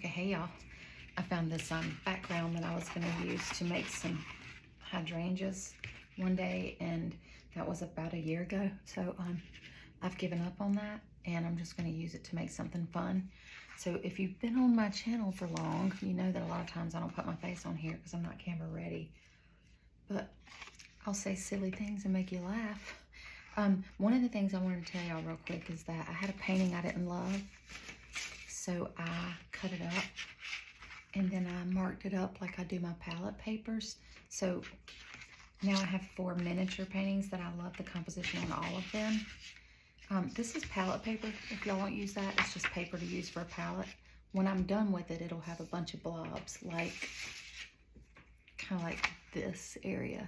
Okay, hey y'all. I found this background that I was going to use to make some hydrangeas one day, and that was about a year ago. So I've given up on that, and I'm just going to use it to make something fun. So if you've been on my channel for long, you know that a lot of times I don't put my face on here because I'm not camera ready. But I'll say silly things and make you laugh. One of the things I wanted to tell y'all real quick is that I had a painting I didn't love. So I cut it up and then I marked it up like I do my palette papers. So now I have 4 miniature paintings that I love the composition on all of them. This is palette paper. If y'all won't use that, it's just paper to use for a palette. When I'm done with it, it'll have a bunch of blobs, like kind of like this area.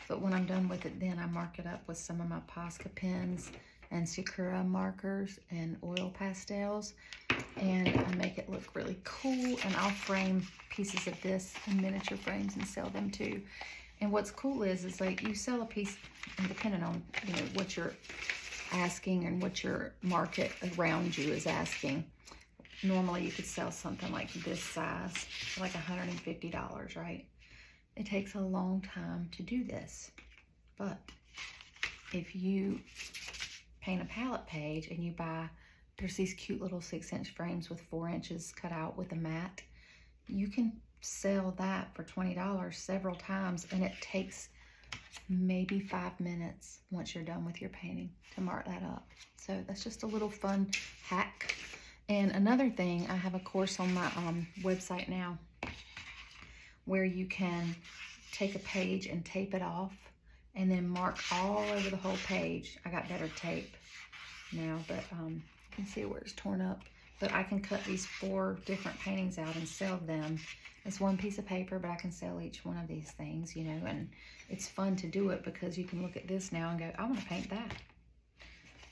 But when I'm done with it, then I mark it up with some of my Posca pens and Sakura markers and oil pastels, and I make it look really cool. And I'll frame pieces of this in miniature frames and sell them too. And what's cool is like you sell a piece, and depending on what you're asking and what your market around you is asking. Normally you could sell something like this size for like $150, right? It takes a long time to do this, but if you paint a palette page and you buy, there's these cute little 6-inch frames with 4 inches cut out with a mat, you can sell that for $20 several times, and it takes maybe 5 minutes once you're done with your painting to mark that up. So that's just a little fun hack. And another thing, I have a course on my website now where you can take a page and tape it off and then mark all over the whole page. I got better tape now, but you can see where it's torn up. But I can cut these 4 different paintings out and sell them. It's one piece of paper, but I can sell each one of these things, and it's fun to do it because you can look at this now and go, I want to paint that.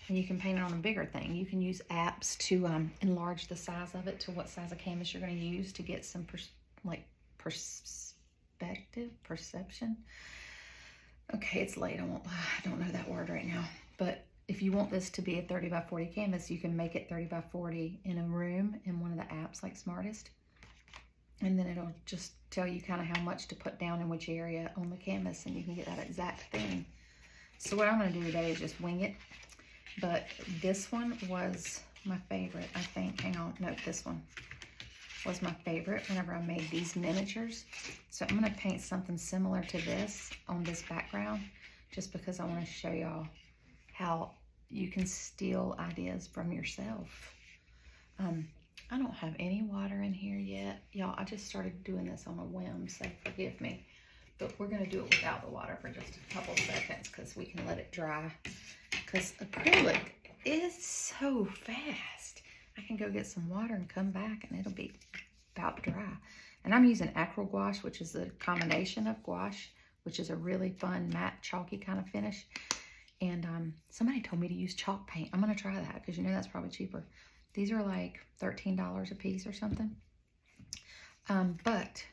And you can paint it on a bigger thing. You can use apps to enlarge the size of it to what size of canvas you're going to use to get some perception. Okay, it's late. I don't know that word right now. But if you want this to be a 30 by 40 canvas, you can make it 30 by 40 in a room in one of the apps like Smartest. And then it'll just tell you kind of how much to put down in which area on the canvas, and you can get that exact thing. So what I'm going to do today is just wing it. But this one was my favorite, I think. Hang on. No, this one was my favorite whenever I made these miniatures. So I'm going to paint something similar to this on this background just because I want to show y'all how you can steal ideas from yourself. I don't have any water in here yet. Y'all, I just started doing this on a whim, so forgive me. But we're going to do it without the water for just a couple seconds because we can let it dry. Because acrylic is so fast. I can go get some water and come back and it'll be about dry. And I'm using acryl gouache, which is a combination of gouache, which is a really fun matte chalky kind of finish. And somebody told me to use chalk paint. I'm going to try that because that's probably cheaper. These are like $13 a piece or something. But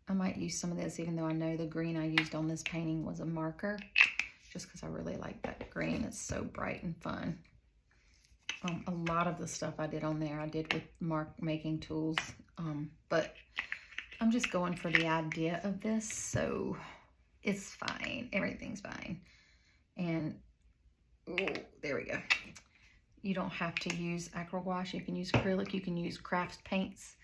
I might use some of this, even though I know the green I used on this painting was a marker, just because I really like that green. It's so bright and fun. A lot of the stuff I did on there, I did with mark making tools, but I'm just going for the idea of this, so it's fine. Everything's fine. And, oh, there we go. You don't have to use acryl gouache. You can use acrylic. You can use craft paints.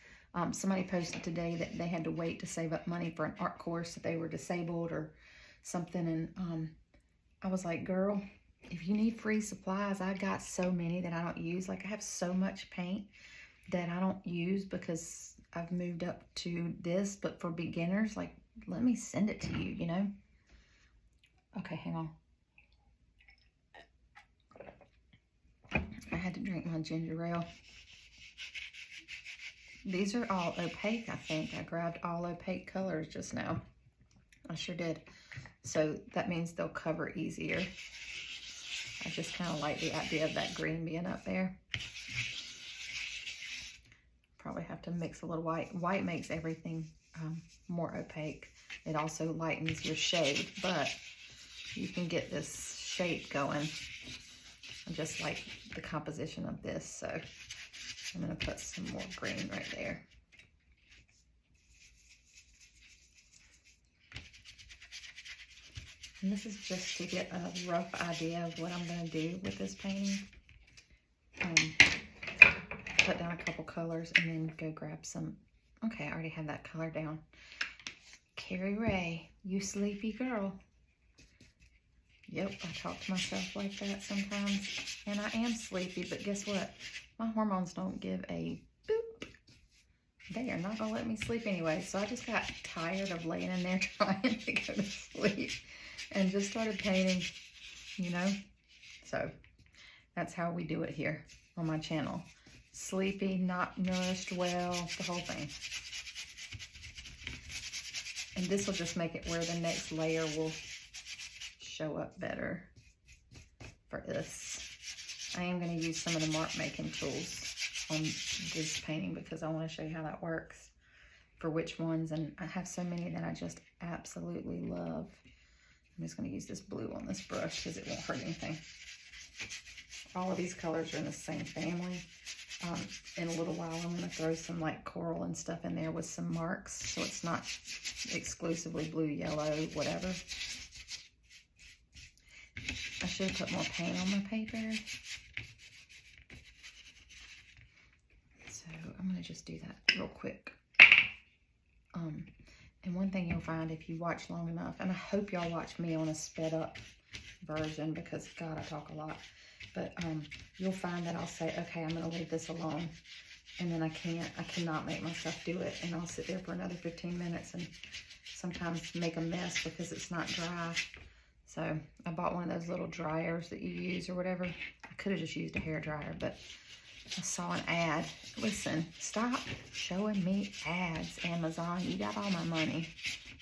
Somebody posted today that they had to wait to save up money for an art course if they were disabled or something. And I was like, girl, if you need free supplies, I got so many that I don't use. Like I have so much paint that I don't use because I've moved up to this. But for beginners, like, let me send it to you, Okay, hang on. I had to drink my ginger ale. These are all opaque, I think. I grabbed all opaque colors just now. I sure did. So that means they'll cover easier. I just kind of like the idea of that green being up there. Probably have to mix a little white. White makes everything more opaque. It also lightens your shade, but you can get this shape going. I just like the composition of this, so I'm going to put some more green right there. And this is just to get a rough idea of what I'm going to do with this painting. Put down a couple colors and then go grab some. Okay, I already have that color down. Carrie Ray, you sleepy girl. Yep, I talk to myself like that sometimes. And I am sleepy, but guess what? My hormones don't give a boop. They are not going to let me sleep anyway. So I just got tired of laying in there trying to go to sleep. And just started painting, you know. So that's how we do it here on my channel. Sleepy, not nourished well, the whole thing. And this will just make it where the next layer will show up better for this. I am going to use some of the mark making tools on this painting because I want to show you how that works for which ones. And I have so many that I just absolutely love. I'm just going to use this blue on this brush because it won't hurt anything. All of these colors are in the same family. In a little while, I'm going to throw some like coral and stuff in there with some marks so it's not exclusively blue, yellow, whatever. I should have put more paint on my paper. So I'm going to just do that real quick. And one thing you'll find if you watch long enough, and I hope y'all watch me on a sped up version because, God, I talk a lot. But you'll find that I'll say, okay, I'm going to leave this alone. And then I cannot make myself do it. And I'll sit there for another 15 minutes and sometimes make a mess because it's not dry. So I bought one of those little dryers that you use or whatever. I could have just used a hair dryer, but I saw an ad. Listen, stop showing me ads, Amazon. You got all my money.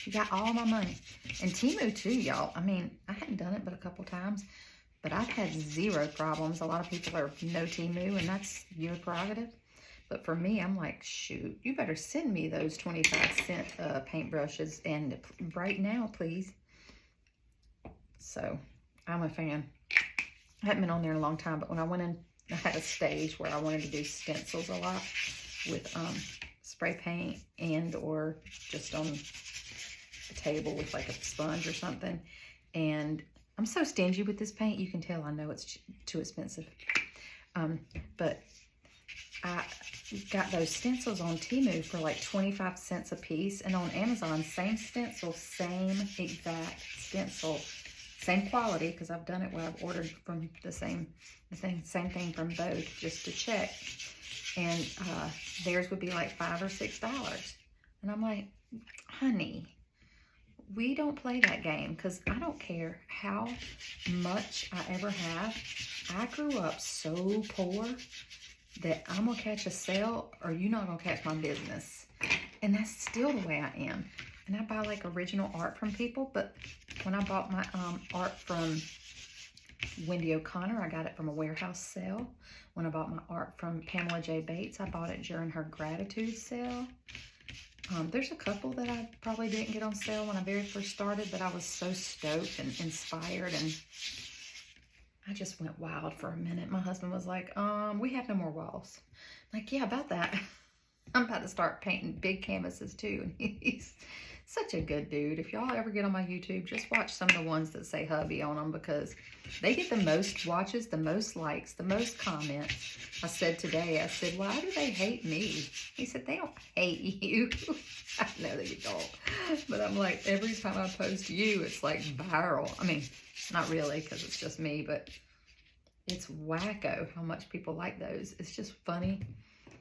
You got all my money. And Temu too, y'all. I mean, I hadn't done it but a couple times, but I've had zero problems. A lot of people are no Temu, and that's your prerogative. But for me, I'm like, shoot, you better send me those 25-cent paintbrushes and right now, please. So I'm a fan. I haven't been on there in a long time, but when I went in, I had a stage where I wanted to do stencils a lot with spray paint and or just on the table with like a sponge or something. And I'm so stingy with this paint. You can tell I know it's too expensive. But I got those stencils on Temu for like 25 cents a piece. And on Amazon, same stencil, same exact stencil. Same quality, because I've done it where I've ordered from the same thing from both just to check. And theirs would be like $5 or $6. And I'm like, honey, we don't play that game because I don't care how much I ever have. I grew up so poor that I'm going to catch a sale or you're not going to catch my business. And that's still the way I am. And I buy like original art from people, but when I bought my art from Wendy O'Connor, I got it from a warehouse sale. When I bought my art from Pamela J. Bates, I bought it during her gratitude sale. There's a couple that I probably didn't get on sale when I very first started, but I was so stoked and inspired, and I just went wild for a minute. My husband was like, we have no more walls. I'm like, yeah, about that. I'm about to start painting big canvases too, and he's such a good dude. If y'all ever get on my YouTube, just watch some of the ones that say hubby on them because they get the most watches, the most likes, the most comments. I said today, I said, why do they hate me? He said, they don't hate you. I know they don't. But I'm like, every time I post you, it's like viral. I mean, not really because it's just me, but it's wacko how much people like those. It's just funny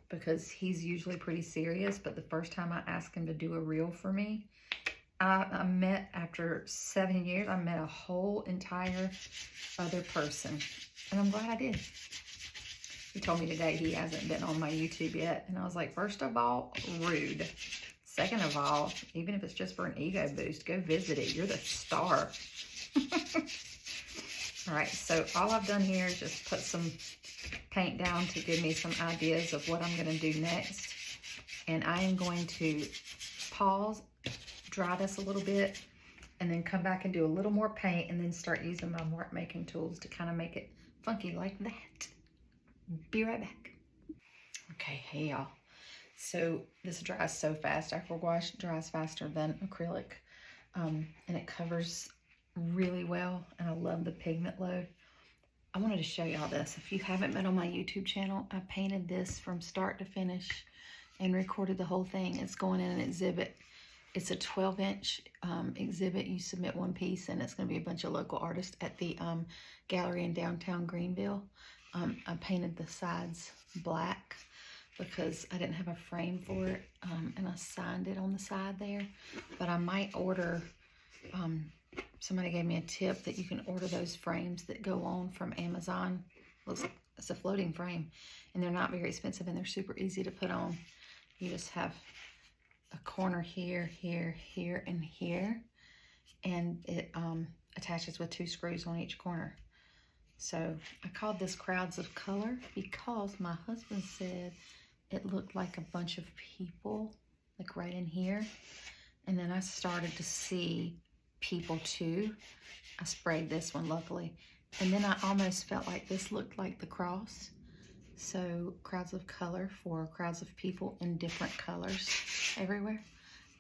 because he's usually pretty serious. But the first time I asked him to do a reel for me, I met, after 7 years, I met a whole entire other person. And I'm glad I did. He told me today he hasn't been on my YouTube yet. And I was like, first of all, rude. Second of all, even if it's just for an ego boost, go visit it. You're the star. All right, so all I've done here is just put some paint down to give me some ideas of what I'm going to do next. And I am going to pause, dry this a little bit, and then come back and do a little more paint and then start using my mark making tools to kind of make it funky like that. Be right back. Okay, hey y'all. So this dries so fast. Aquawash dries faster than acrylic. And it covers really well. And I love the pigment load. I wanted to show y'all this. If you haven't been on my YouTube channel, I painted this from start to finish and recorded the whole thing. It's going in an exhibit. It's a 12-inch exhibit. You submit one piece, and it's going to be a bunch of local artists at the gallery in downtown Greenville. I painted the sides black because I didn't have a frame for it, and I signed it on the side there. But I might order, somebody gave me a tip that you can order those frames that go on from Amazon. Looks like it's a floating frame, and they're not very expensive, and they're super easy to put on. You just have a corner here, here, here, and here, and it attaches with 2 screws on each corner. So I called this Crowds of Color because my husband said it looked like a bunch of people, like right in here. And then I started to see people too. I sprayed this one, luckily. And then I almost felt like this looked like the cross. So Crowds of Color for crowds of people in different colors everywhere.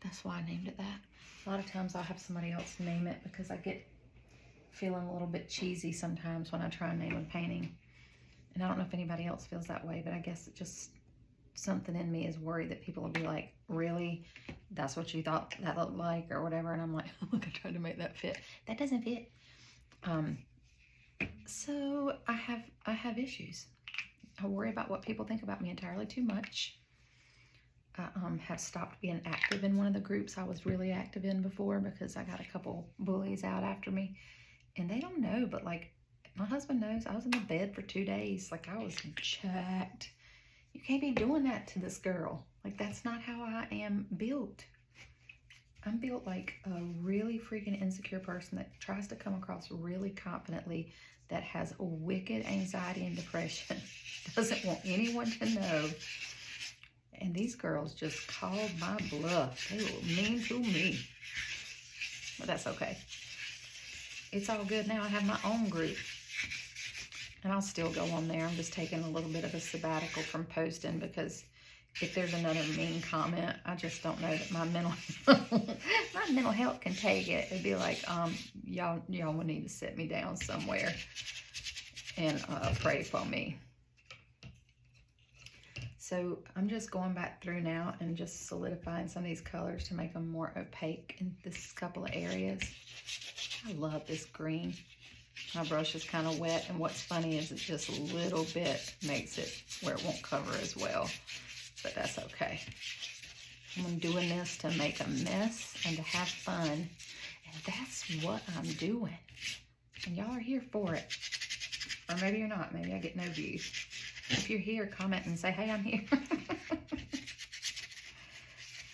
That's why I named it that. A lot of times I'll have somebody else name it because I get feeling a little bit cheesy sometimes when I try and name a painting. And I don't know if anybody else feels that way, but I guess it just, something in me is worried that people will be like, really? That's what you thought that looked like or whatever? And I'm like, look, I tried to make that fit. That doesn't fit. So I have issues. I worry about what people think about me entirely too much. I have stopped being active in one of the groups I was really active in before because I got a couple bullies out after me. And they don't know, but like my husband knows. I was in the bed for 2 days. Like I was jacked. You can't be doing that to this girl. Like that's not how I am built. I'm built like a really freaking insecure person that tries to come across really confidently, that has a wicked anxiety and depression, doesn't want anyone to know. And these girls just called my bluff. They were mean to me. But that's okay. It's all good now. I have my own group. And I'll still go on there. I'm just taking a little bit of a sabbatical from posting because if there's another mean comment, I just don't know that my mental health can take it. It'd be like, y'all will need to sit me down somewhere and pray for me. So I'm just going back through now and just solidifying some of these colors to make them more opaque in this couple of areas. I love this green. My brush is kind of wet, and what's funny is it just a little bit makes it where it won't cover as well, but that's okay. I'm doing this to make a mess and to have fun, and that's what I'm doing. And y'all are here for it. Or maybe you're not. Maybe I get no views. If you're here, comment and say, hey, I'm here.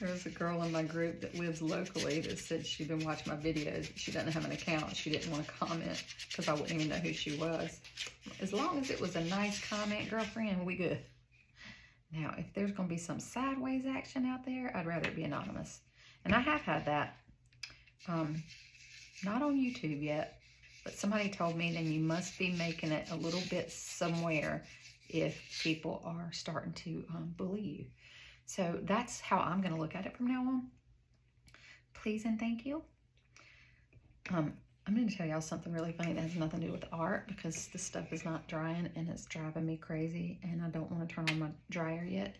There was a girl in my group that lives locally that said she'd been watching my videos, but she doesn't have an account. She didn't want to comment because I wouldn't even know who she was. As long as it was a nice comment, girlfriend, we good. Now, if there's going to be some sideways action out there, I'd rather it be anonymous. And I have had that. Not on YouTube yet, but somebody told me then you must be making it a little bit somewhere if people are starting to bully you. So that's how I'm going to look at it from now on. Please and thank you. I'm going to tell y'all something really funny that has nothing to do with art because this stuff is not drying and it's driving me crazy and I don't want to turn on my dryer yet.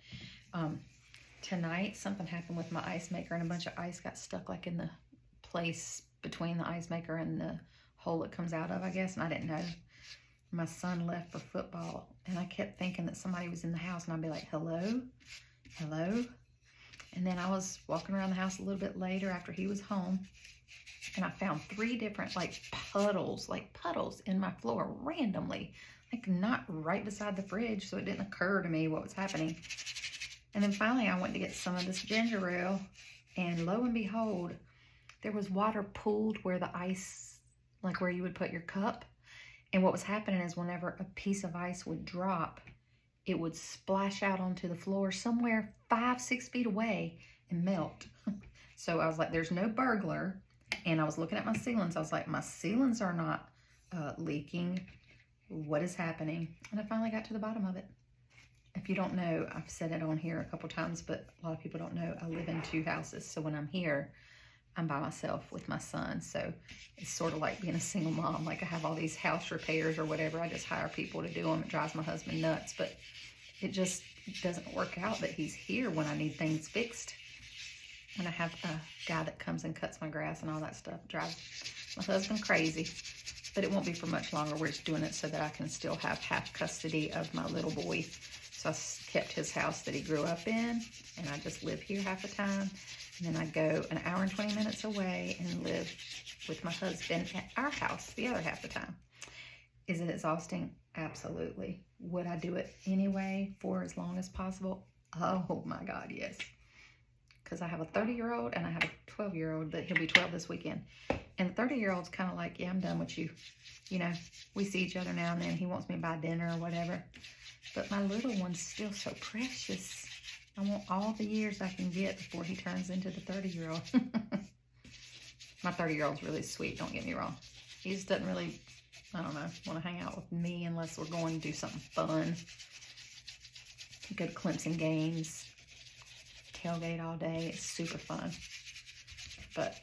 Tonight something happened with my ice maker and a bunch of ice got stuck like in the place between the ice maker and the hole it comes out of, I guess, and I didn't know. My son left for football and I kept thinking that somebody was in the house and I'd be like, hello? Hello? And then I was walking around the house a little bit later after he was home and I found 3 different like puddles in my floor randomly, like not right beside the fridge, so it didn't occur to me what was happening. And then finally I went to get some of this ginger ale and lo and behold, there was water pooled where the ice, like where you would put your cup. And what was happening is whenever a piece of ice would drop, it would splash out onto the floor somewhere 5-6 feet away and melt. So I was like, there's no burglar. And I was looking at my ceilings. I was like, my ceilings are not leaking. What is happening? And I finally got to the bottom of it. if you don't know, I've said it on here a couple times, but a lot of people don't know I live in 2 houses. So when I'm here, I'm by myself with my son. So it's sort of like being a single mom. Like I have all these house repairs or whatever. I just hire people to do them. It drives my husband nuts, but it just doesn't work out that he's here when I need things fixed. And I have a guy that comes and cuts my grass and all that stuff. It drives my husband crazy, but it won't be for much longer. We're just doing it so that I can still have half custody of my little boy. So I kept his house that he grew up in, and I just live here half the time. And then I go an hour and 20 minutes away and live with my husband at our house the other half the time. Is it exhausting? Absolutely. Would I do it anyway for as long as possible? Oh my God, yes. Because I have a 30-year-old and I have a 12-year-old that he'll be 12 this weekend. And the 30-year-old's kind of like, yeah, I'm done with you. You know, we see each other now and then. He wants me to buy dinner or whatever. But my little one's still so precious. I want all the years I can get before he turns into the 30-year-old. My 30-year-old's really sweet, don't get me wrong. He just doesn't really, I don't know, want to hang out with me unless we're going to do something fun. Go to Clemson games, tailgate all day. It's super fun. But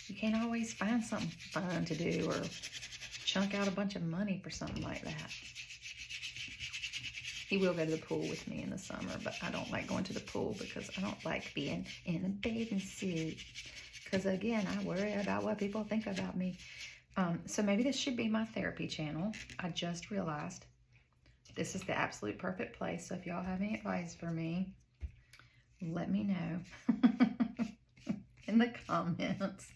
you can't always find something fun to do or chunk out a bunch of money for something like that. He will go to the pool with me in the summer, but I don't like going to the pool because I don't like being in a bathing suit. Because again, I worry about what people think about me. So maybe this should be my therapy channel. I just realized this is the absolute perfect place. So if y'all have any advice for me, let me know in the comments.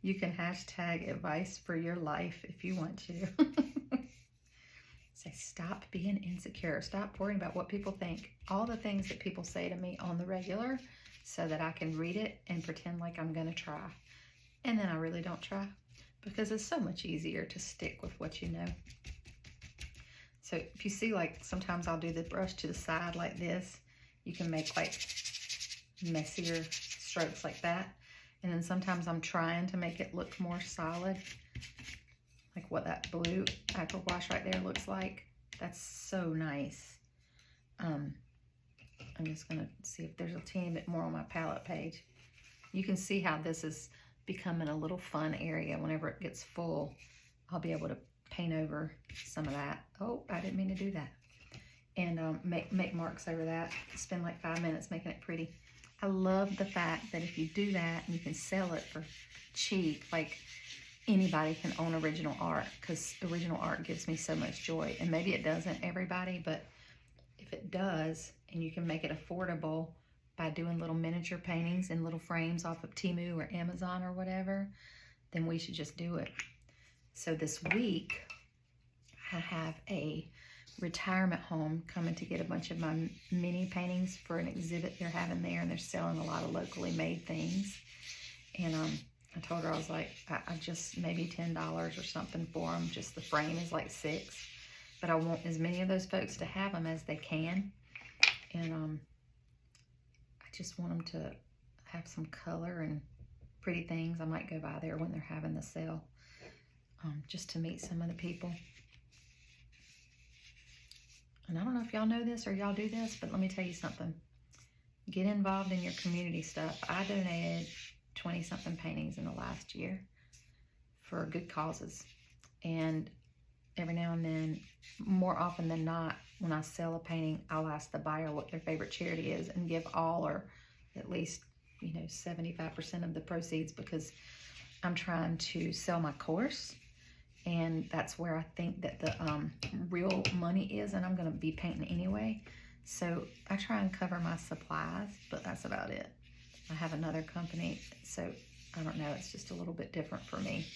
You can hashtag advice for your life if you want to. Say, stop being insecure. Stop worrying about what people think. All the things that people say to me on the regular so that I can read it and pretend like I'm going to try. And then I really don't try because it's so much easier to stick with what you know. So if you see, like, sometimes I'll do the brush to the side like this. You can make, like, messier strokes like that. And then sometimes I'm trying to make it look more solid. Like what that blue aqua wash right there looks like. That's so nice. I'm just going to see if there's a teeny bit more on my palette page. You can see how this is becoming a little fun area. Whenever it gets full, I'll be able to paint over some of that. Oh, I didn't mean to do that. And make marks over that. Spend like 5 minutes making it pretty. I love the fact that if you do that and you can sell it for cheap, like anybody can own original art, because original art gives me so much joy. And maybe it doesn't everybody, but if it does, and you can make it affordable by doing little miniature paintings in little frames off of Temu or Amazon or whatever, then we should just do it. So this week, I have a retirement home coming to get a bunch of my mini paintings for an exhibit they're having there, and they're selling a lot of locally made things. And I told her, I was like, I just maybe $10 or something for them. Just the frame is like $6, but I want as many of those folks to have them as they can. And I just want them to have some color and pretty things. I might go by there when they're having the sale, just to meet some of the people. And I don't know if y'all know this or y'all do this, but let me tell you something. Get involved in your community stuff. I donated 20-something paintings in the last year for good causes. And every now and then, more often than not, when I sell a painting, I'll ask the buyer what their favorite charity is and give all or at least, 75% of the proceeds, because I'm trying to sell my course. And that's where I think that the real money is, and I'm going to be painting anyway. So I try and cover my supplies, but that's about it. I have another company, so I don't know. It's just a little bit different for me.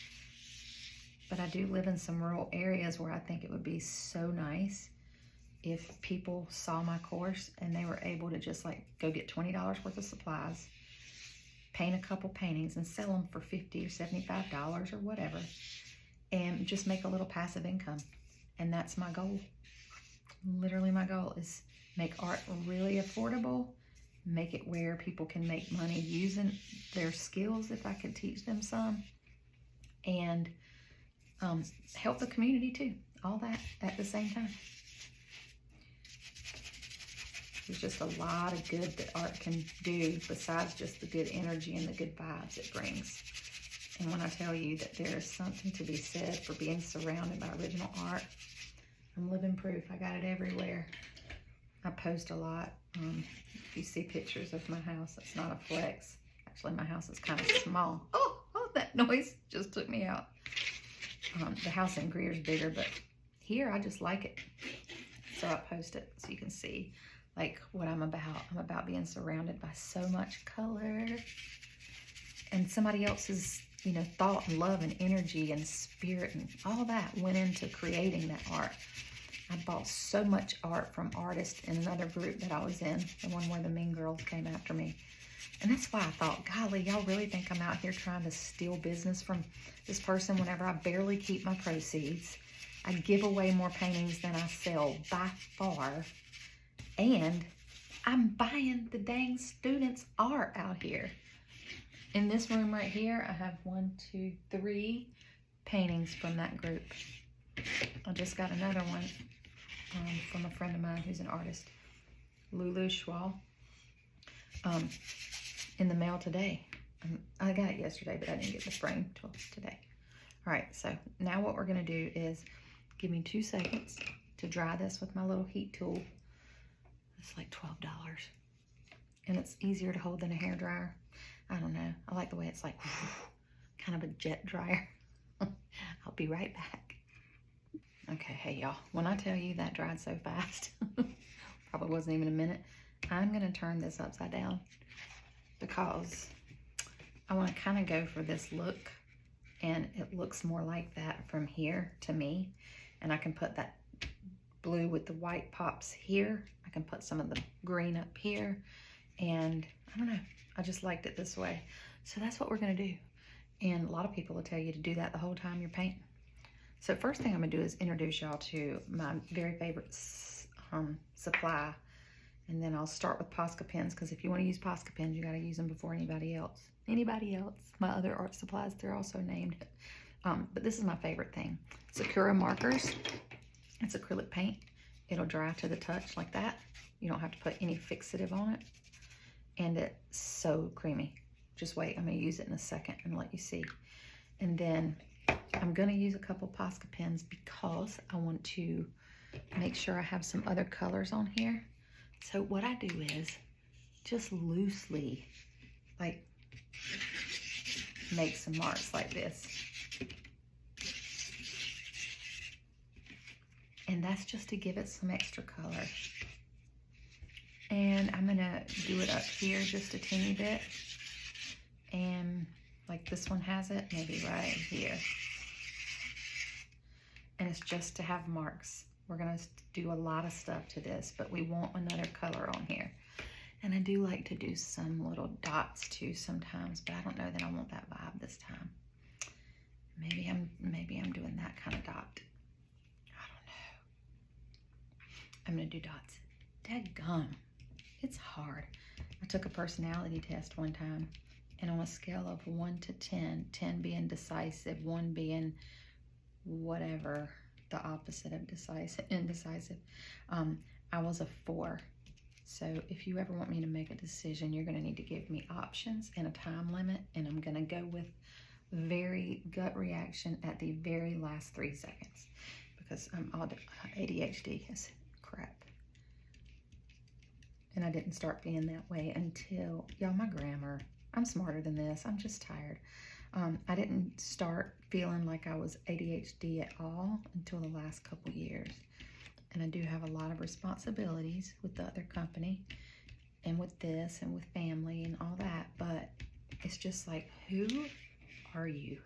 But I do live in some rural areas where I think it would be so nice if people saw my course and they were able to just like go get $20 worth of supplies, paint a couple paintings, and sell them for $50 or $75 or whatever, and just make a little passive income. And that's my goal. Literally my goal is make art really affordable, make it where people can make money using their skills if I could teach them some, and help the community too. All that at the same time. There's just a lot of good that art can do besides just the good energy and the good vibes it brings. And when I tell you that there is something to be said for being surrounded by original art, I'm living proof. I got it everywhere. I post a lot. If you see pictures of my house, it's not a flex. Actually, my house is kind of small. Oh, that noise just took me out. The house in Greer is bigger, but here I just like it. So I post it so you can see like what I'm about. I'm about being surrounded by so much color and somebody else's, you know, thought and love and energy and spirit and all that went into creating that art. I bought so much art from artists in another group that I was in, the one where the mean girls came after me. And that's why I thought, golly, y'all really think I'm out here trying to steal business from this person whenever I barely keep my proceeds? I give away more paintings than I sell by far. And I'm buying the dang students' art out here. In this room right here, I have 1, 2, 3 paintings from that group. I just got another one from a friend of mine who's an artist, Lulu Schwal, in the mail today. I got it yesterday, but I didn't get the frame till today. All right, so now what we're gonna do is give me 2 seconds to dry this with my little heat tool. It's like $12. And it's easier to hold than a hair dryer. I don't know. I like the way it's like kind of a jet dryer. I'll be right back. Okay, hey y'all. When I tell you that dried so fast, probably wasn't even a minute, I'm gonna turn this upside down because I want to kind of go for this look, and it looks more like that from here to me. And I can put that blue with the white pops here. I can put some of the green up here, and I don't know, I just liked it this way. So that's what we're gonna do. And a lot of people will tell you to do that the whole time you're painting. So first thing I'm gonna do is introduce y'all to my very favorite supply. And then I'll start with Posca pens, because if you want to use Posca pens, you got to use them before anybody else. My other art supplies, they're also named. But this is my favorite thing. Sakura markers. It's acrylic paint. It'll dry to the touch like that. You don't have to put any fixative on it. And it's so creamy. Just wait, I'm going to use it in a second and let you see. And then I'm going to use a couple Posca pens because I want to make sure I have some other colors on here. So what I do is just loosely, like, make some marks like this. And that's just to give it some extra color. And I'm gonna do it up here just a teeny bit. And like this one has it, maybe right here. And it's just to have marks. We're gonna do a lot of stuff to this, but we want another color on here. And I do like to do some little dots too sometimes, but I don't know that I want that vibe this time. Maybe I'm doing that kind of dot. I don't know. I'm gonna do dots. Dadgum, it's hard. I took a personality test one time, and on a scale of 1 to 10, 10 being decisive, 1 being whatever, the opposite of indecisive, I was a 4. So if you ever want me to make a decision, you're going to need to give me options and a time limit, and I'm going to go with very gut reaction at the very last 3 seconds, because I'm all ADHD is crap. And I didn't start being that way until, y'all, my grammar, I'm smarter than this, I'm just tired. I didn't start feeling like I was ADHD at all until the last couple years. And I do have a lot of responsibilities with the other company and with this and with family and all that. But it's just like, who are you?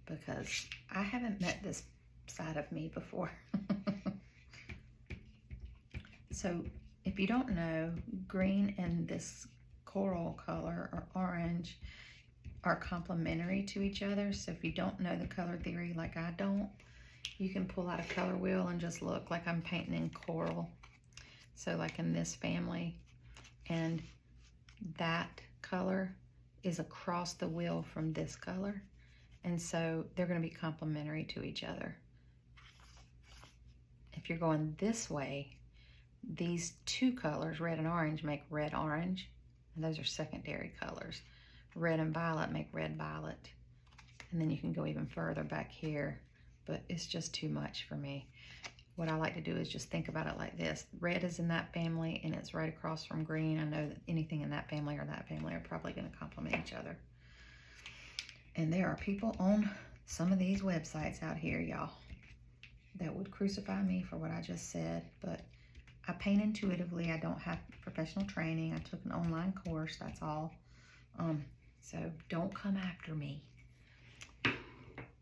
Because I haven't met this side of me before. So if you don't know, green and this coral color or orange are complementary to each other. So if you don't know the color theory like I don't, you can pull out a color wheel and just look like I'm painting in coral. So like in this family, and that color is across the wheel from this color. And so they're going to be complementary to each other. If you're going this way, these two colors, red and orange, make red orange. And those are secondary colors. Red and violet make red violet. And then you can go even further back here, but it's just too much for me. What I like to do is just think about it like this. Red is in that family and it's right across from green. I know that anything in that family or that family are probably going to complement each other. And there are people on some of these websites out here, y'all, that would crucify me for what I just said, but I paint intuitively. I don't have professional training. I took an online course, that's all. So don't come after me.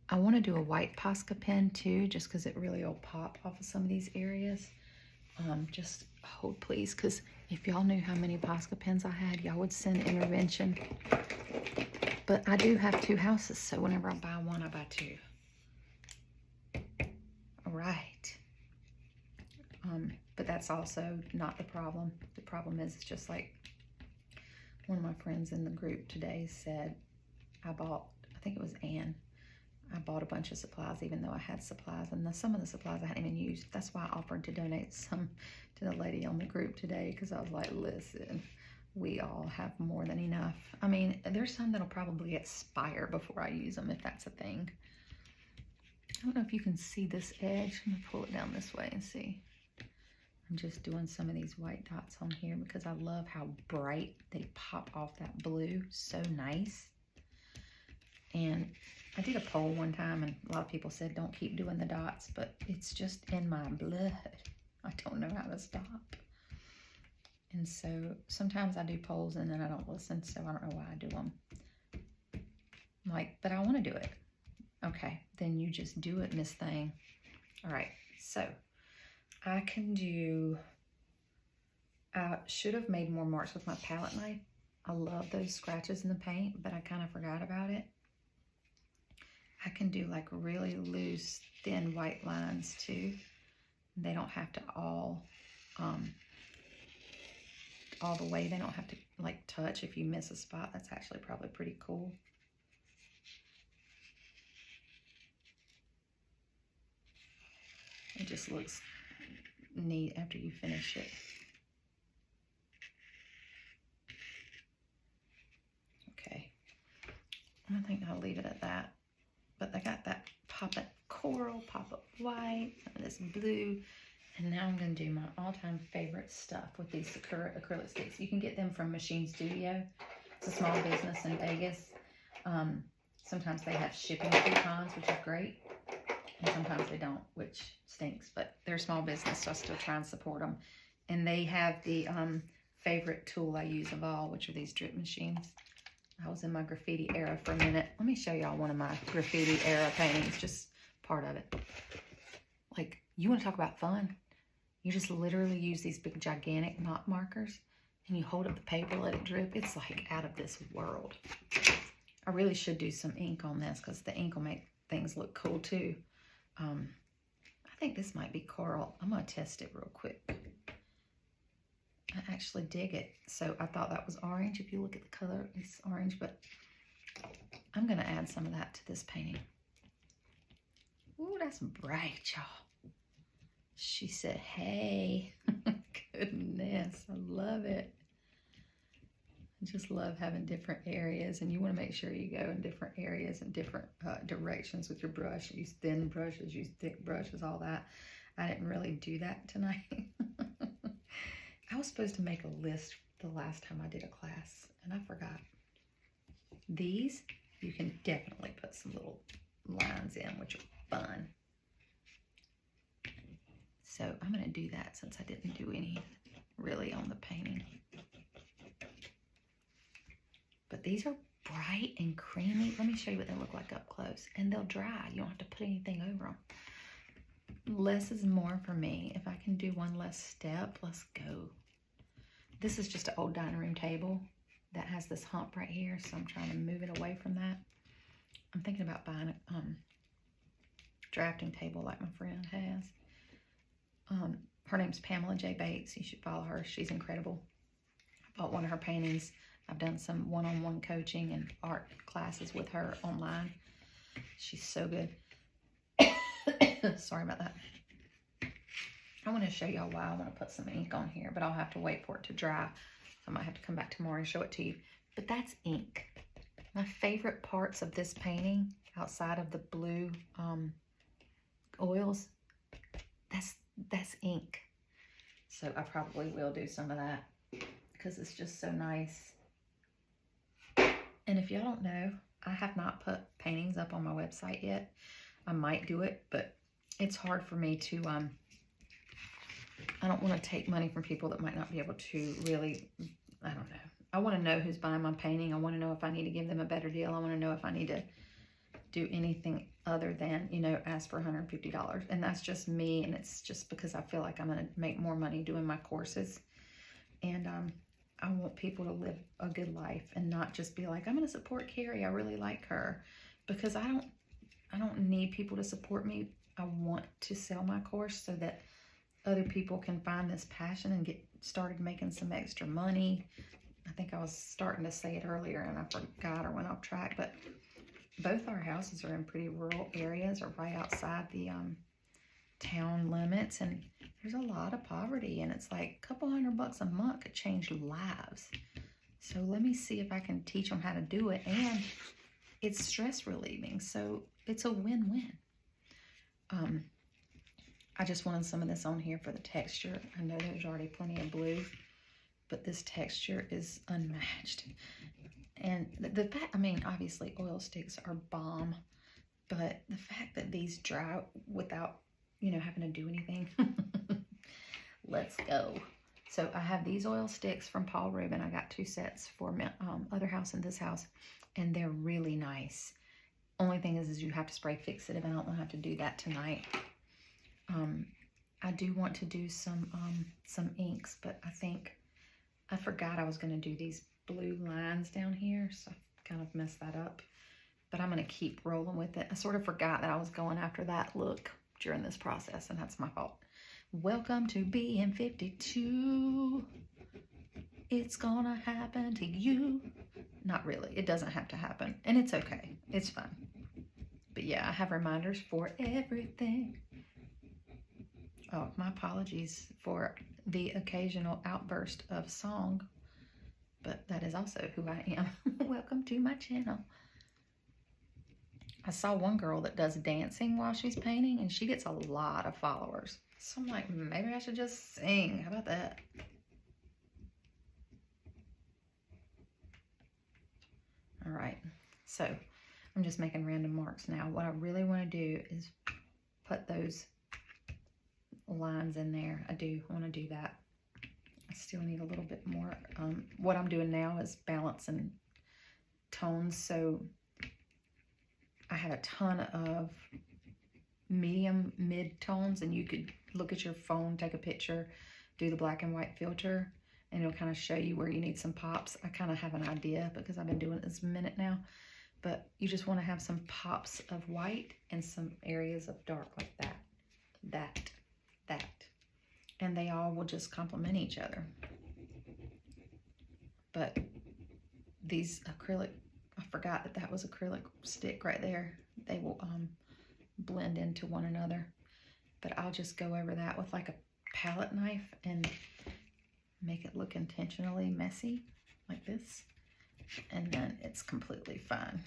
I want to do a white Posca pen too, just because it really will pop off of some of these areas. Just hold please, because if y'all knew how many Posca pens I had, y'all would send intervention. But I do have 2 houses, so whenever I buy one, I buy 2. All right. But that's also not the problem. The problem is it's just like one of my friends in the group today said, I think it was Ann, I bought a bunch of supplies even though I had supplies, and some of the supplies I hadn't even used. That's why I offered to donate some to the lady on the group today, because I was like, listen, we all have more than enough. I mean, there's some that'll probably expire before I use them, if that's a thing. I don't know if you can see this edge. I'm gonna pull it down this way and see. I'm just doing some of these white dots on here because I love how bright they pop off that blue. So nice. And I did a poll one time and a lot of people said don't keep doing the dots, but it's just in my blood. I don't know how to stop. And so sometimes I do polls and then I don't listen, so I don't know why I do them. I'm like, but I want to do it. Okay, then you just do it, Miss Thing. All right, so I can do, I should have made more marks with my palette knife. I love those scratches in the paint, but I kind of forgot about it. I can do like really loose, thin white lines too. They don't have to all the way. They don't have to like touch. If you miss a spot, that's actually probably pretty cool. It just looks neat after you finish it. Okay, I think I'll leave it at that. But I got that pop-up coral, pop-up white, and this blue, and now I'm going to do my all-time favorite stuff with these Sakura acrylic sticks. You can get them from Machine Studio. It's a small business in Vegas. Sometimes they have shipping coupons, which is great, and sometimes they don't, which stinks, but they're a small business, so I still try and support them. And they have the favorite tool I use of all, which are these drip machines. I was in my graffiti era for a minute. Let me show y'all one of my graffiti era paintings, just part of it. Like, you want to talk about fun? You just literally use these big gigantic knot markers and you hold up the paper, let it drip. It's like out of this world. I really should do some ink on this because the ink will make things look cool too. I think this might be coral. I'm going to test it real quick. I actually dig it. So I thought that was orange. If you look at the color, it's orange, but I'm going to add some of that to this painting. Ooh, that's bright, y'all. She said, hey. Goodness, I love it. I just love having different areas, and you want to make sure you go in different areas and different directions with your brush. Use thin brushes, use thick brushes, all that. I didn't really do that tonight. I was supposed to make a list the last time I did a class, and I forgot. These, you can definitely put some little lines in, which are fun. So I'm going to do that since I didn't do any really on the painting. But these are bright and creamy. Let me show you what they look like up close. And they'll dry. You don't have to put anything over them. Less is more for me. If I can do one less step, let's go. This is just an old dining room table that has this hump right here, so I'm trying to move it away from that. I'm thinking about buying a drafting table like my friend has. Her name's Pamela J. Bates. You should follow her. She's incredible. I bought one of her paintings. I've done some one-on-one coaching and art classes with her online. She's so good. Sorry about that. I want to show y'all why I want to put some ink on here, but I'll have to wait for it to dry. So I might have to come back tomorrow and show it to you. But that's ink. My favorite parts of this painting, outside of the blue oils, that's ink. So I probably will do some of that because it's just so nice. And if y'all don't know, I have not put paintings up on my website yet. I might do it, but it's hard for me to, I don't want to take money from people that might not be able to really, I don't know. I want to know who's buying my painting. I want to know if I need to give them a better deal. I want to know if I need to do anything other than, you know, ask for $150. And that's just me. And it's just because I feel like I'm going to make more money doing my courses. And I want people to live a good life and not just be like, I'm going to support Carrie. I really like her. Because I don't need people to support me. I want to sell my course so that other people can find this passion and get started making some extra money. I think I was starting to say it earlier and I forgot or went off track, but both our houses are in pretty rural areas or right outside the town limits, and there's a lot of poverty, and it's like a couple $100 a month could change lives. So let me see if I can teach them how to do it, and it's stress relieving, so it's a win-win. I just wanted some of this on here for the texture. I know there's already plenty of blue, but this texture is unmatched. And the fact, I mean, obviously oil sticks are bomb, but the fact that these dry without, you know, having to do anything, let's go. So I have these oil sticks from Paul Rubin. I got 2 sets for my other house and this house, and they're really nice. Only thing is you have to spray fixative, and I don't want to have to do that tonight. I do want to do some inks, but I forgot I was going to do these blue lines down here, so I kind of messed that up. But I'm going to keep rolling with it. I sort of forgot that I was going after that look during this process, and that's my fault. Welcome to being 52. It's gonna happen to you. Not really. It doesn't have to happen, and it's okay. It's fun. But yeah, I have reminders for everything. Oh, my apologies for the occasional outburst of song, but that is also who I am. Welcome to my channel. I saw one girl that does dancing while she's painting, and she gets a lot of followers. So I'm like, maybe I should just sing. How about that? All right, so I'm just making random marks now. What I really want to do is put those lines in there. I want to do that. I still need a little bit more. What I'm doing now is balancing tones. So I had a ton of medium mid tones, and you could look at your phone, take a picture, do the black and white filter, and it'll kind of show you where you need some pops. I kind of have an idea because I've been doing it this minute now, but you just want to have some pops of white and some areas of dark like that, and they all will just complement each other. But these acrylic, I forgot that that was acrylic stick right there. They will blend into one another. But I'll just go over that with like a palette knife and make it look intentionally messy like this. And then it's completely fine.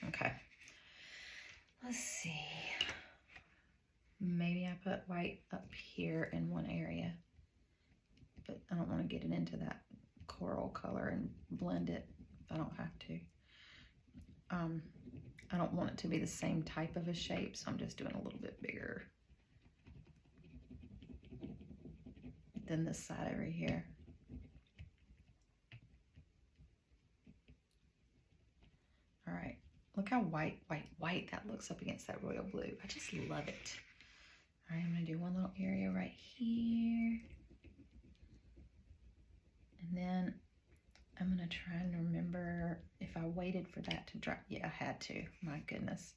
Okay. Let's see. Maybe I put white up here in one area, but I don't want to get it into that coral color and blend it if I don't have to. I don't want it to be the same type of a shape, so I'm just doing a little bit bigger than this side over here. All right, look how white that looks up against that royal blue. I just love it. All right, I'm gonna do one little area right here. And then I'm gonna try and remember if I waited for that to dry. Yeah, I had to, my goodness.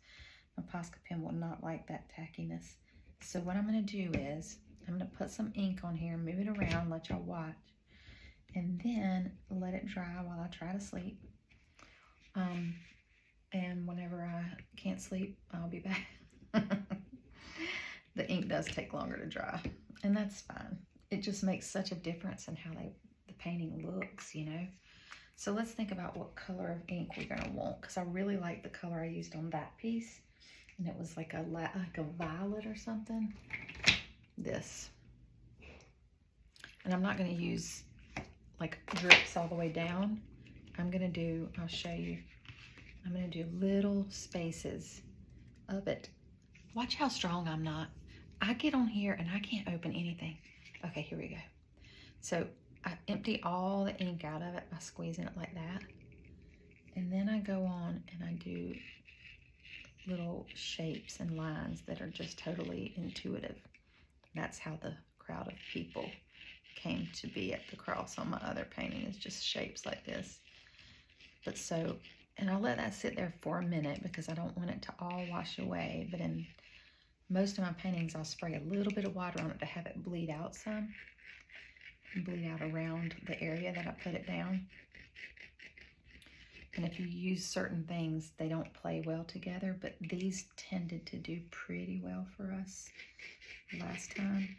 My Posca pen will not like that tackiness. So what I'm gonna do is, I'm gonna put some ink on here, move it around, let y'all watch, and then let it dry while I try to sleep. and whenever I can't sleep, I'll be back. The ink does take longer to dry, and that's fine. It just makes such a difference in how the painting looks, you know. So let's think about what color of ink we're gonna want, because I really like the color I used on that piece, and it was like a violet or something. This, and I'm not gonna use like drips all the way down. I'm gonna do, I'll show you. I'm gonna do little spaces of it. Watch how strong I'm not. I get on here and I can't open anything. Okay, here we go. So I empty all the ink out of it by squeezing it like that. And then I go on and I do little shapes and lines that are just totally intuitive. That's how the crowd of people came to be at the cross on my other painting, is just shapes like this. But so, and I'll let that sit there for a minute because I don't want it to all wash away. But in most of my paintings, I'll spray a little bit of water on it to have it bleed out some. And bleed out around the area that I put it down. And if you use certain things, they don't play well together, but these tended to do pretty well for us last time.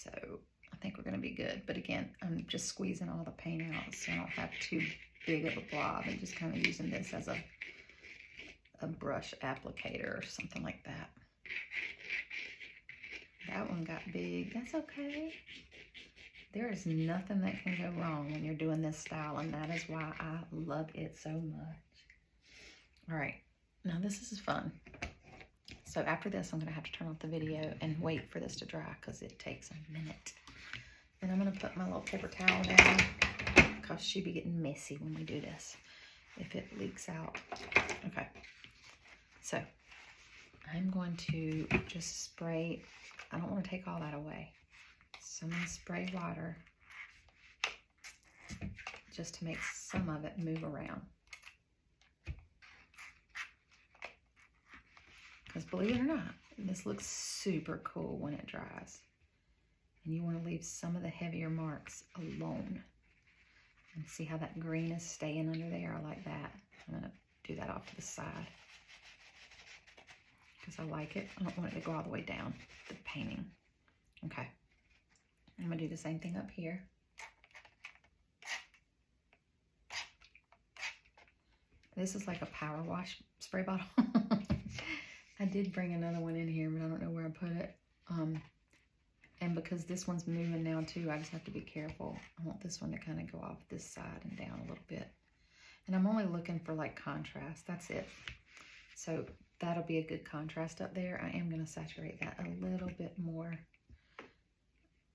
So I think we're gonna be good. But again, I'm just squeezing all the paint out so I don't have too big of a blob, and just kind of using this as a brush applicator or something like that. That one got big. That's okay. There is nothing that can go wrong when you're doing this style, and that is why I love it so much. All right, now this is fun. So after this, I'm gonna have to turn off the video and wait for this to dry because it takes a minute. And I'm gonna put my little paper towel down because she'd be getting messy when we do this if it leaks out. Okay, so I'm going to just spray. I don't want to take all that away. So I'm going to spray water just to make some of it move around. Because believe it or not, this looks super cool when it dries. And you want to leave some of the heavier marks alone. And see how that green is staying under there? I like that. I'm going to do that off to the side because I like it. I don't want it to go all the way down the painting. Okay. I'm going to do the same thing up here. This is like a power wash spray bottle. I did bring another one in here, but I don't know where I put it. And because this one's moving now too, I just have to be careful. I want this one to kind of go off this side and down a little bit. And I'm only looking for like contrast. That's it. So that'll be a good contrast up there. I am going to saturate that a little bit more.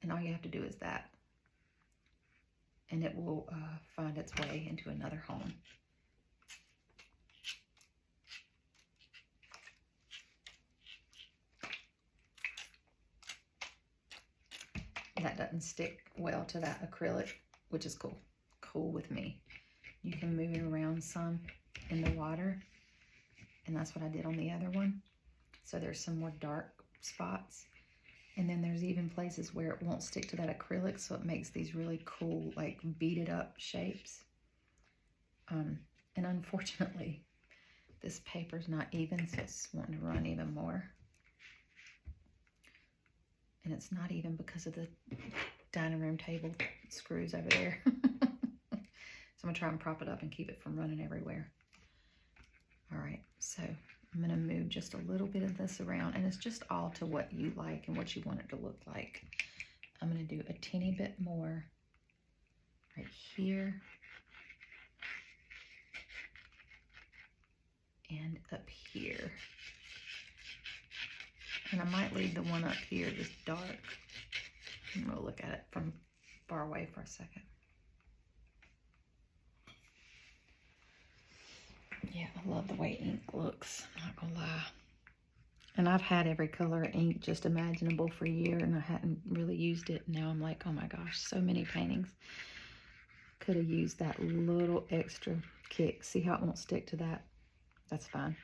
And all you have to do is that. And it will find its way into another home. That doesn't stick well to that acrylic, which is cool. Cool with me. You can move it around some in the water. And that's what I did on the other one. So there's some more dark spots. And then there's even places where it won't stick to that acrylic, so it makes these really cool, like beaded up shapes. And unfortunately, this paper's not even, so it's wanting to run even more. And it's not even because of the dining room table screws over there. So I'm gonna try and prop it up and keep it from running everywhere. All right, so I'm gonna move just a little bit of this around, and it's just all to what you like and what you want it to look like. I'm gonna do a teeny bit more right here. And up here. And I might leave the one up here just dark. I'm gonna look at it from far away for a second. Yeah, I love the way ink looks, I'm not gonna lie. And I've had every color of ink just imaginable for a year, and I hadn't really used it. Now I'm like, oh my gosh, so many paintings. Could have used that little extra kick. See how it won't stick to that? That's fine.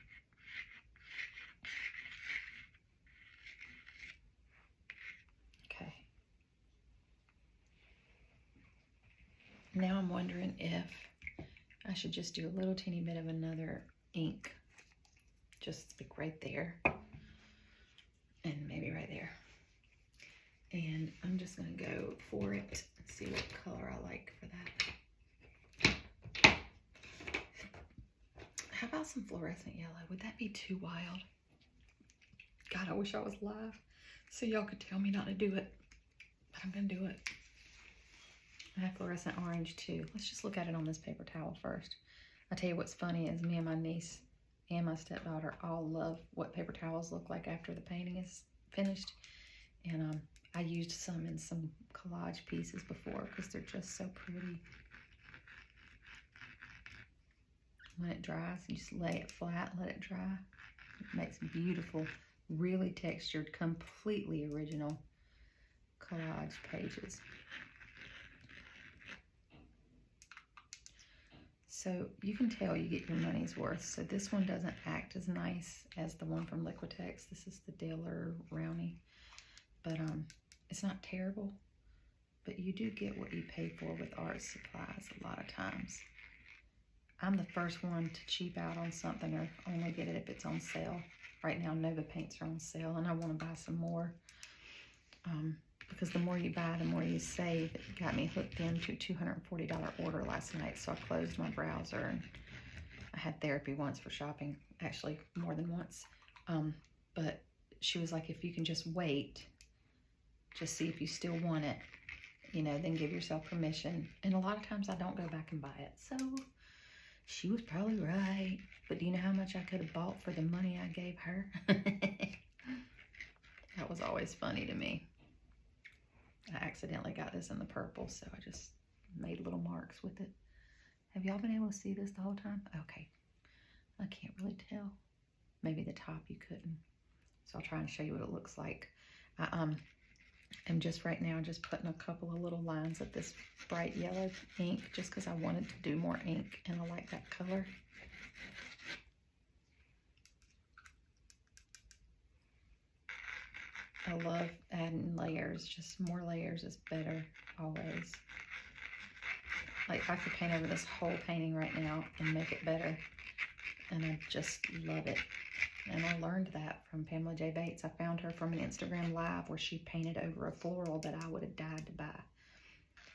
Okay. Now I'm wondering if I should just do a little teeny bit of another ink, just like right there, and maybe right there. And I'm just gonna go for it and see what color I like for that. How about some fluorescent yellow? Would that be too wild? God, I wish I was live so y'all could tell me not to do it, but I'm gonna do it. I have fluorescent orange too. Let's just look at it on this paper towel first. I'll tell you what's funny is me and my niece and my stepdaughter all love what paper towels look like after the painting is finished. And I used some in some collage pieces before because they're just so pretty. When it dries, you just lay it flat, let it dry. It makes beautiful, really textured, completely original collage pages. So you can tell you get your money's worth. So this one doesn't act as nice as the one from Liquitex. This is the Daler Rowney. But it's not terrible. But you do get what you pay for with art supplies a lot of times. I'm the first one to cheap out on something or only get it if it's on sale. Right now, Nova paints are on sale, and I want to buy some more. Because the more you buy, the more you save. It got me hooked into a $240 order last night, so I closed my browser, and I had therapy once for shopping, actually more than once. But she was like, if you can just wait, just see if you still want it, you know, then give yourself permission. And a lot of times I don't go back and buy it, so she was probably right. But do you know how much I could have bought for the money I gave her? That was always funny to me. I accidentally got this in the purple, so I just made little marks with it. Have y'all been able to see this the whole time? Okay. I can't really tell. Maybe the top you couldn't. So I'll try and show you what it looks like. I am just right now just putting a couple of little lines of this bright yellow ink just because I wanted to do more ink and I like that color. I love adding layers. Just more layers is better, always. Like, I could paint over this whole painting right now and make it better. And I just love it. And I learned that from Pamela J. Bates. I found her from an Instagram live where she painted over a floral that I would have died to buy.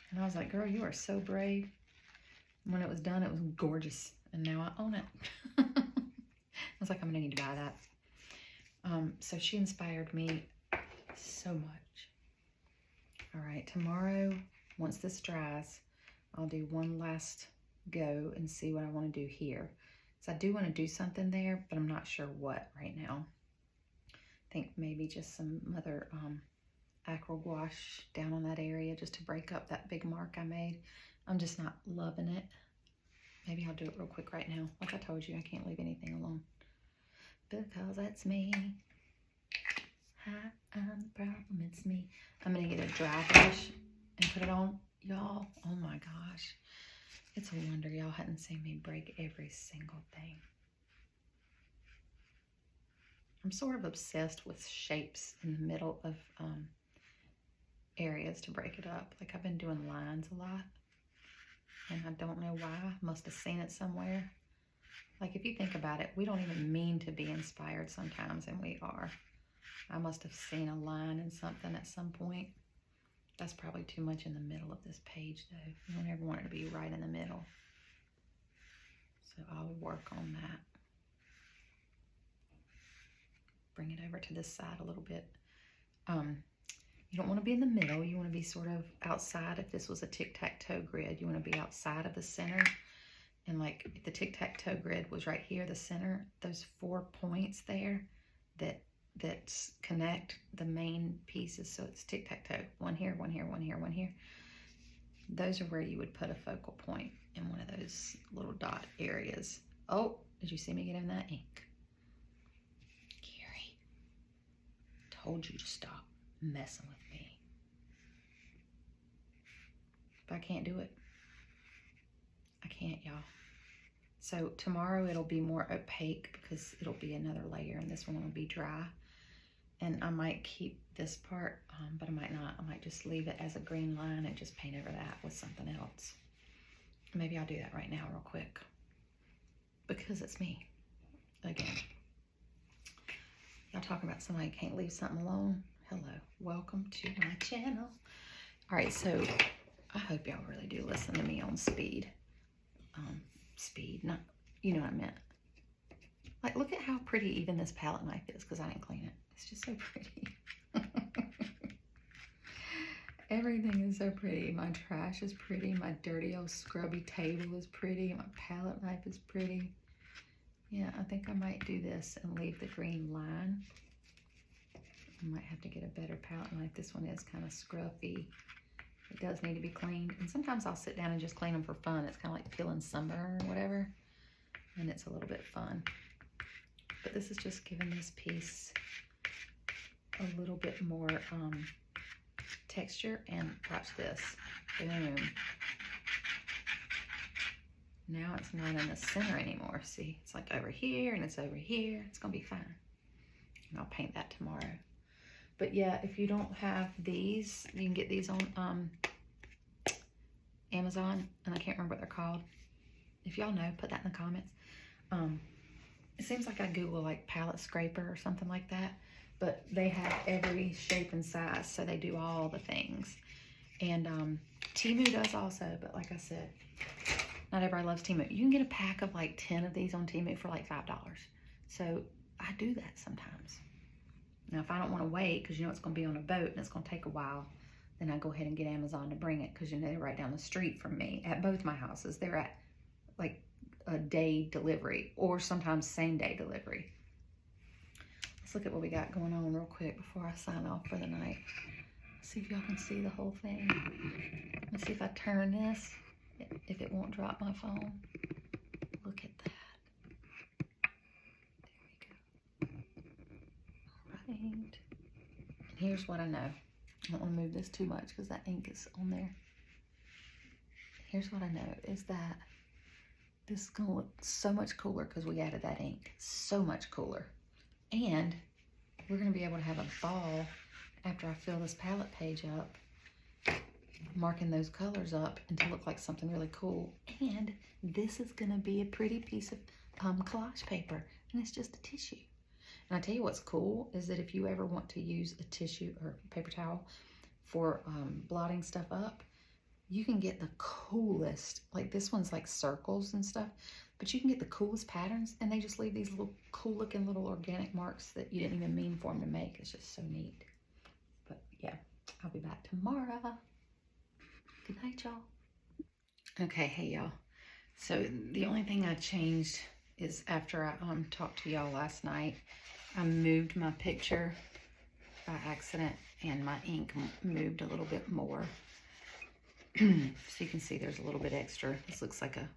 And I was like, girl, you are so brave. When it was done, it was gorgeous. And now I own it. I was like, I'm going to need to buy that. So she inspired me so much. All right, tomorrow, once this dries, I'll do one last go and see what I want to do here. So I do want to do something there, but I'm not sure what right now. I think maybe just some other aqua gouache down on that area just to break up that big mark I made. I'm just not loving it. Maybe I'll do it real quick right now. Like I told you, I can't leave anything alone. Because that's me. Hi, I'm the problem, it's me. I'm going to get a dry brush and put it on. Y'all, oh my gosh. It's a wonder y'all hadn't seen me break every single thing. I'm sort of obsessed with shapes in the middle of areas to break it up. Like, I've been doing lines a lot. And I don't know why. I must have seen it somewhere. Like, if you think about it, we don't even mean to be inspired sometimes, and we are. I must have seen a line in something at some point. That's probably too much in the middle of this page, though. You don't ever want it to be right in the middle. So I'll work on that. Bring it over to this side a little bit. You don't want to be in the middle. You want to be sort of outside. If this was a tic-tac-toe grid, you want to be outside of the center. And like, if the tic-tac-toe grid was right here, the center, those 4 points there that connect the main pieces, so it's tic-tac-toe, one here, one here, one here, one here. Those are where you would put a focal point in one of those little dot areas. Oh, did you see me get in that ink? Gary, told you to stop messing with me. But I can't do it. I can't, y'all. So tomorrow it'll be more opaque because it'll be another layer, and this one will be dry. And I might keep this part, but I might not. I might just leave it as a green line and just paint over that with something else. Maybe I'll do that right now real quick. because it's me. Again, y'all talking about somebody can't leave something alone. Hello, welcome to my channel. All right, so I hope y'all really do listen to me on speed. Not, you know what I meant. Like, look at how pretty even this palette knife is, because I didn't clean it. It's just so pretty. Everything is so pretty. My trash is pretty. My dirty old scrubby table is pretty. My palette knife is pretty. Yeah, I think I might do this and leave the green line. I might have to get a better palette knife. This one is kind of scruffy. It does need to be cleaned. And sometimes I'll sit down and just clean them for fun. It's kind of like peeling sunburn or whatever. And it's a little bit fun. But this is just giving this piece a little bit more texture. And watch this. Boom. Now it's not in the center anymore. See, it's like over here and it's over here. It's going to be fine. And I'll paint that tomorrow. But yeah, if you don't have these, you can get these on Amazon, and I can't remember what they're called. If y'all know, put that in the comments. It seems like I Google like palette scraper or something like that, but they have every shape and size, so they do all the things. And Temu does also, but like I said, not everybody loves Temu. You can get a pack of like 10 of these on Temu for like $5. So I do that sometimes. Now, if I don't want to wait, because you know it's going to be on a boat and it's going to take a while, then I go ahead and get Amazon to bring it, because you know they're right down the street from me at both my houses. They're at like a day delivery or sometimes same day delivery. Let's look at what we got going on real quick before I sign off for the night. See if y'all can see the whole thing. Let's see if I turn this, if it won't drop my phone. Look at that. And here's what I know. I don't want to move this too much because that ink is on there. Here's what I know is that this is going to look so much cooler because we added that ink. So much cooler. And we're going to be able to have a ball after I fill this palette page up, marking those colors up and to look like something really cool. And this is going to be a pretty piece of collage paper, and it's just a tissue. And I tell you what's cool is that if you ever want to use a tissue or paper towel for blotting stuff up, you can get the coolest, like this one's like circles and stuff, but you can get the coolest patterns, and they just leave these little cool looking little organic marks that you didn't even mean for them to make. It's just so neat. But yeah, I'll be back tomorrow. Good night, y'all. Okay, hey y'all. So the only thing I changed is after I talked to y'all last night, I moved my picture by accident and my ink moved a little bit more. So you can see there's a little bit extra. This looks like a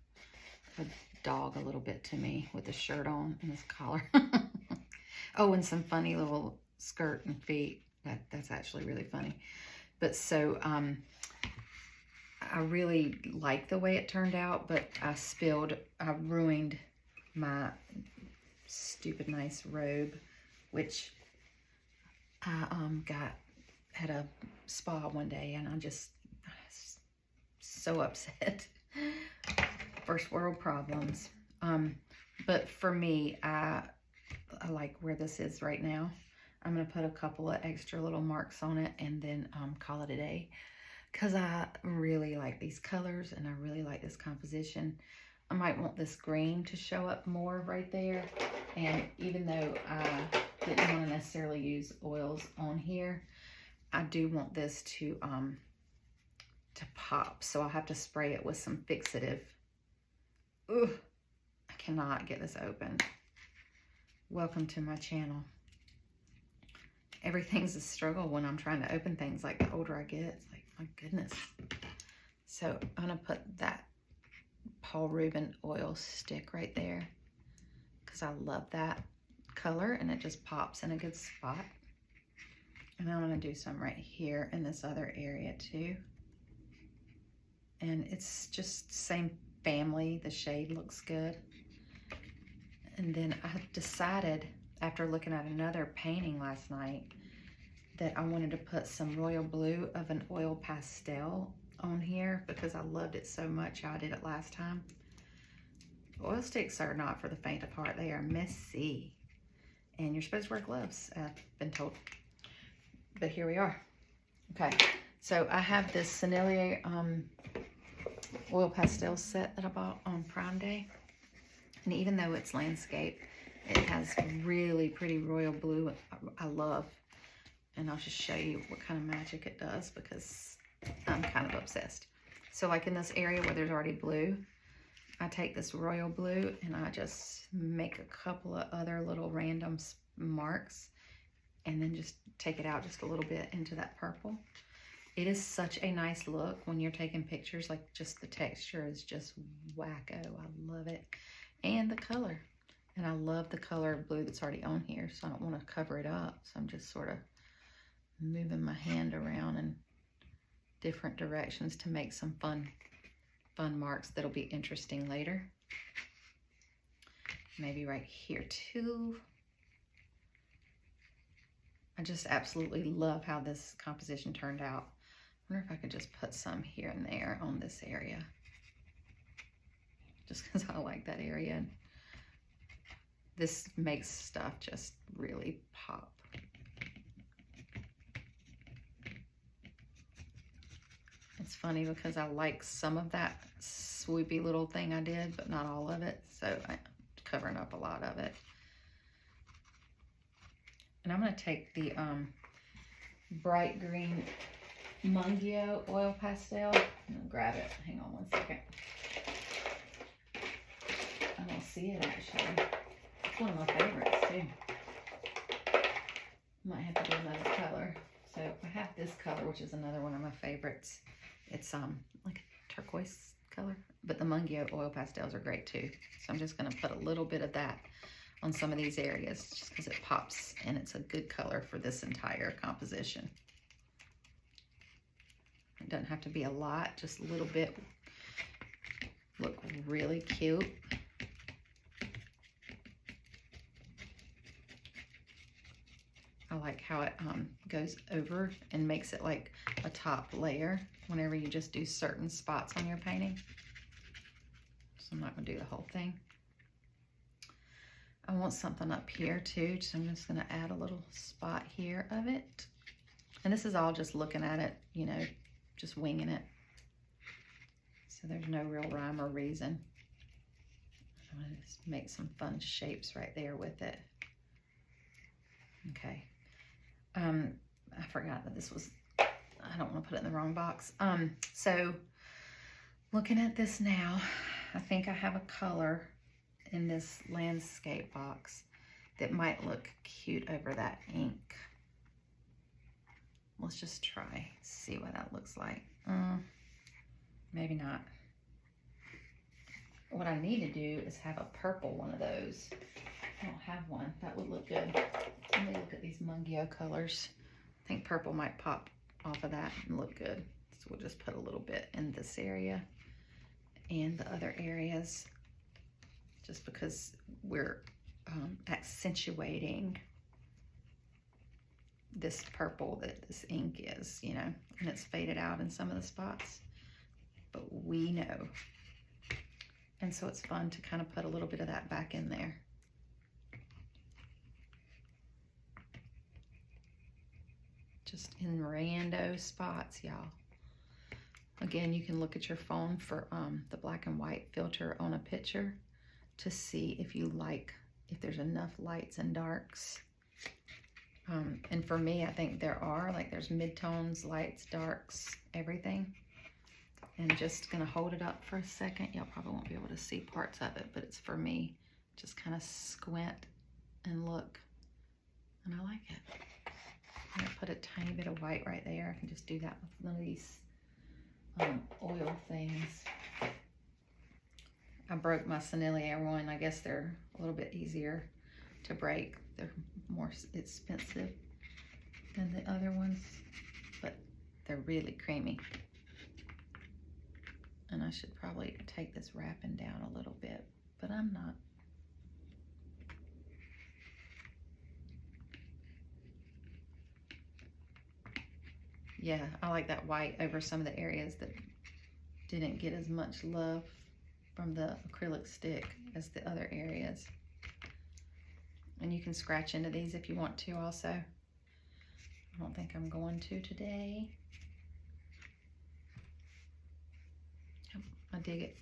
dog a little bit to me with a shirt on and his collar. Oh, and some funny little skirt and feet. That's actually really funny. But so I really like the way it turned out, but I ruined my stupid nice robe, which I had a spa one day, and I was so upset. First world problems. But for me, I like where this is right now. I'm gonna put a couple of extra little marks on it and then call it a day, because I really like these colors and I really like this composition. I might want this green to show up more right there. And even though I didn't want to necessarily use oils on here, I do want this to pop. So I'll have to spray it with some fixative. Ugh, I cannot get this open. Welcome to my channel. Everything's a struggle when I'm trying to open things. Like the older I get, it's like, my goodness. So I'm gonna put that Paul Rubin oil stick right there because I love that color and it just pops in a good spot. And I'm gonna do some right here in this other area too. And it's just same family. The shade looks good. And then I decided, after looking at another painting last night, that I wanted to put some royal blue of an oil pastel on here because I loved it so much how I did it last time. Oil sticks are not for the faint of heart. They are messy. And you're supposed to wear gloves, I've been told. But here we are. Okay, so I have this Sennelier oil pastel set that I bought on Prime Day. And even though it's landscape, it has really pretty royal blue I love. And I'll just show you what kind of magic it does because I'm kind of obsessed. So like in this area where there's already blue, I take this royal blue and I just make a couple of other little random marks and then just take it out just a little bit into that purple. It is such a nice look when you're taking pictures. Like just the texture is just wacko. I love it. And the color. And I love the color of blue that's already on here, so I don't want to cover it up. So I'm just sort of moving my hand around in different directions to make some fun marks that'll be interesting later. Maybe right here too. I just absolutely love how this composition turned out. I wonder if I could just put some here and there on this area. Just because I like that area. This makes stuff just really pop. It's funny because I like some of that swoopy little thing I did, but not all of it. So I'm covering up a lot of it. And I'm going to take the bright green Mungio oil pastel. I'm going to grab it. Hang on one second. I don't see it actually. It's one of my favorites too. Might have to do another color. So I have this color, which is another one of my favorites. It's like a turquoise color, but the Mungio oil pastels are great too. So I'm just going to put a little bit of that on some of these areas just because it pops and it's a good color for this entire composition. It doesn't have to be a lot, just a little bit. Look really cute. I like how it goes over and makes it like a top layer whenever you just do certain spots on your painting. So I'm not going to do the whole thing. I want something up here too, so I'm just going to add a little spot here of it. And this is all just looking at it, you know, just winging it. So there's no real rhyme or reason. I'm going to just make some fun shapes right there with it. Okay. I forgot that this was, I don't want to put it in the wrong box. So looking at this now, I think I have a color in this landscape box that might look cute over that ink. Let's just try, see what that looks like. Maybe not. What I need to do is have a purple one of those. I don't have one. That would look good. Let me look at these Mungio colors. I think purple might pop off of that and look good. So we'll just put a little bit in this area and the other areas, just because we're accentuating this purple that this ink is, you know, and it's faded out in some of the spots, but we know. And so it's fun to kind of put a little bit of that back in there. Just in rando spots, y'all. Again, you can look at your phone for the black and white filter on a picture to see if you like, if there's enough lights and darks. And for me, I think there are, like there's midtones, lights, darks, everything. And just gonna hold it up for a second. Y'all probably won't be able to see parts of it, but it's for me. Just kind of squint and look, and I like it. I'm gonna put a tiny bit of white right there. I can just do that with one of these oil things. I broke my Sennelier one. I guess they're a little bit easier to break. They're more expensive than the other ones, but they're really creamy. And I should probably take this wrapping down a little bit, but I'm not. Yeah, I like that white over some of the areas that didn't get as much love. from the acrylic stick as the other areas. And you can scratch into these if you want to also. I don't think I'm going to today. I dig it.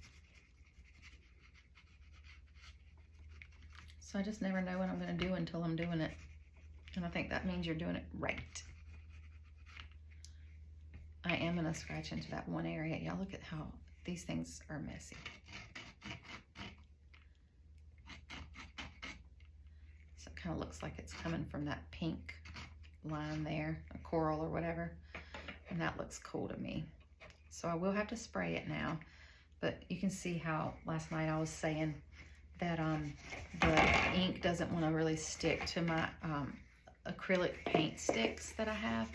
So I just never know what I'm going to do until I'm doing it. And I think that means you're doing it right. I am going to scratch into that one area. Y'all look at how these things are messy. So it kind of looks like it's coming from that pink line there, a coral or whatever. And that looks cool to me. So I will have to spray it now. But you can see how last night I was saying that the ink doesn't want to really stick to my acrylic paint sticks that I have,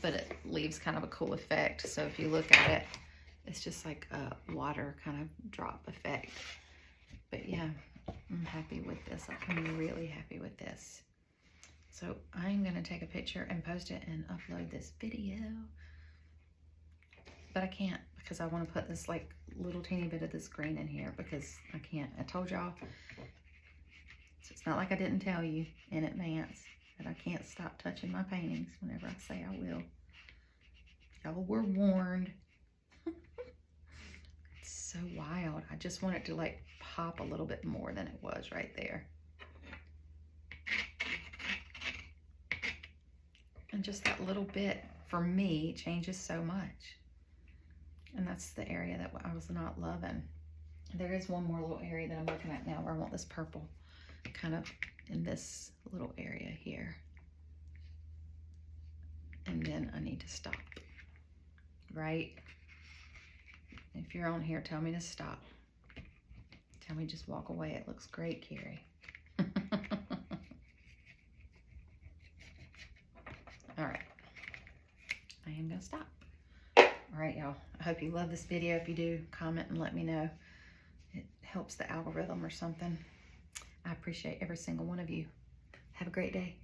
but it leaves kind of a cool effect. So if you look at it, it's just like a water kind of drop effect. But yeah, I'm happy with this. I'm really happy with this. So I'm going to take a picture and post it and upload this video. But I can't because I want to put this like little teeny bit of this green in here because I can't. I told y'all. So it's not like I didn't tell you in advance that I can't stop touching my paintings whenever I say I will. Y'all were warned. It's so wild. I just want it to like pop a little bit more than it was right there. And just that little bit, for me, changes so much. And that's the area that I was not loving. There is one more little area that I'm looking at now where I want this purple kind of in this little area here. And then I need to stop, right? If you're on here, tell me to stop. Tell me just walk away. It looks great, Carrie. All right, I am gonna stop. All right, y'all, I hope you love this video. If you do, comment and let me know. It helps the algorithm or something. I appreciate every single one of you. Have a great day.